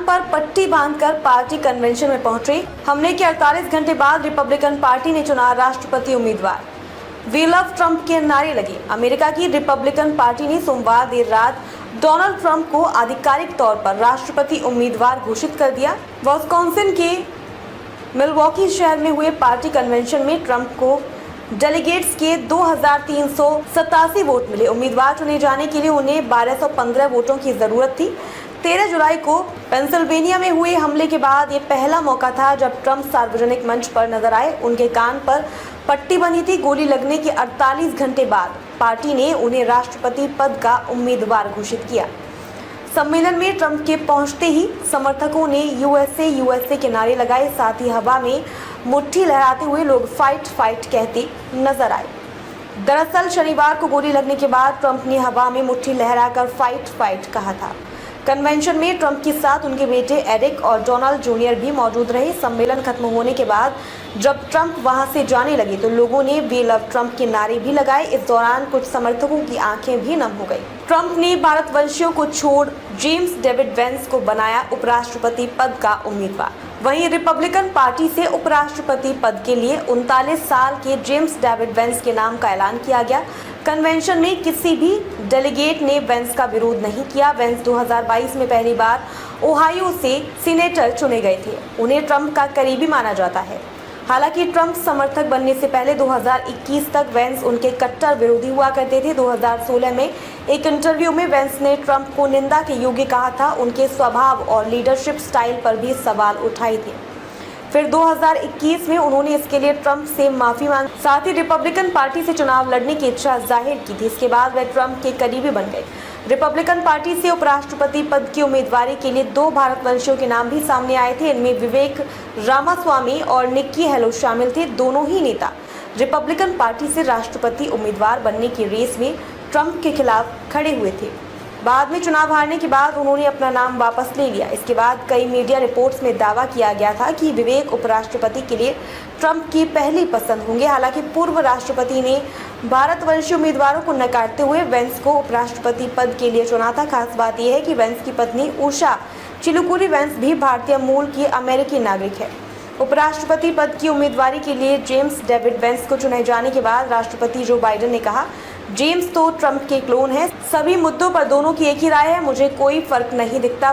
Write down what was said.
पर पट्टी बांधकर पार्टी कन्वेंशन में पहुंचे। हमले के 48 घंटे बाद रिपब्लिकन पार्टी ने चुना राष्ट्रपति उम्मीदवार। वी लव ट्रंप के नारे लगे। अमेरिका की रिपब्लिकन पार्टी ने सोमवार देर रात डोनाल्ड ट्रंप को आधिकारिक तौर पर राष्ट्रपति उम्मीदवार घोषित कर दिया। विस्कॉन्सिन के मिलवॉकी शहर में हुए पार्टी कन्वेंशन में ट्रंप को डेलीगेट्स के 2387 वोट मिले। उम्मीदवार चुने जाने के लिए उन्हें 1215 वोटों की जरूरत थी। 13 जुलाई को पेंसिल्वेनिया में हुए हमले के बाद ये पहला मौका था जब ट्रंप सार्वजनिक मंच पर नजर आए। उनके कान पर पट्टी बंधी थी। गोली लगने के 48 घंटे बाद पार्टी ने उन्हें राष्ट्रपति पद का उम्मीदवार घोषित किया। सम्मेलन में ट्रंप के पहुंचते ही समर्थकों ने यूएसए यूएसए के नारे लगाए। साथ ही हवा में मुट्ठी लहराते हुए लोग फाइट फाइट कहते नजर आए। दरअसल शनिवार को गोली लगने के बाद ट्रंप ने हवा में मुट्ठी लहराकर फाइट फाइट कहा था। कन्वेंशन में ट्रंप के साथ उनके बेटे एरिक और डोनाल्ड जूनियर भी मौजूद रहे। सम्मेलन खत्म होने के बाद जब ट्रंप वहां से जाने लगे तो लोगों ने वी लव ट्रंप के नारे भी लगाए। इस दौरान कुछ समर्थकों की आंखें भी नम हो गई। ट्रंप ने भारतवंशियों को छोड़ जेम्स डेविड वेंस को बनाया उपराष्ट्रपति पद का उम्मीदवार। वहीं रिपब्लिकन पार्टी से उपराष्ट्रपति पद के लिए 39 साल के जेम्स डेविड वेंस के नाम का ऐलान किया गया। कन्वेंशन में किसी भी डेलीगेट ने वेंस का विरोध नहीं किया। वेंस 2022 में पहली बार ओहायो से सीनेटर चुने गए थे। उन्हें ट्रंप का करीबी माना जाता है। हालांकि ट्रंप समर्थक बनने से पहले 2021 तक वेंस उनके कट्टर विरोधी हुआ करते थे। 2016 में एक इंटरव्यू में वेंस ने ट्रंप को निंदा के योग्य कहा था। उनके स्वभाव और लीडरशिप स्टाइल पर भी सवाल उठाए थे। फिर 2021 में उन्होंने इसके लिए ट्रंप से माफी मांगी। साथ ही रिपब्लिकन पार्टी से चुनाव लड़ने की इच्छा जाहिर की थी। इसके बाद वे ट्रंप के करीबी बन गए। रिपब्लिकन पार्टी से उपराष्ट्रपति पद की उम्मीदवारी के लिए 2 भारतवंशियों के नाम भी सामने आए थे। इनमें विवेक रामास्वामी और निक्की हेलो शामिल थे। दोनों ही नेता रिपब्लिकन पार्टी से राष्ट्रपति उम्मीदवार बनने की रेस में ट्रंप के खिलाफ खड़े हुए थे। बाद में चुनाव हारने के बाद उन्होंने अपना नाम वापस ले लिया। इसके बाद कई मीडिया रिपोर्ट्स में दावा किया गया था कि विवेक उपराष्ट्रपति के लिए ट्रंप की पहली पसंद होंगे। हालांकि पूर्व राष्ट्रपति ने भारतवंशी उम्मीदवारों को नकारते हुए वेंस को उपराष्ट्रपति पद के लिए चुना था। खास बात यह है कि वेंस की पत्नी उषा चिलुकुरी वेंस भी भारतीय मूल की अमेरिकी नागरिक है। उपराष्ट्रपति पद की उम्मीदवारी के लिए जेम्स डेविड वेंस को चुने जाने के बाद राष्ट्रपति जो बाइडेन ने कहा, जेम्स तो ट्रंप के क्लोन है। सभी मुद्दों पर दोनों की एक ही राय है। मुझे कोई फर्क नहीं दिखता।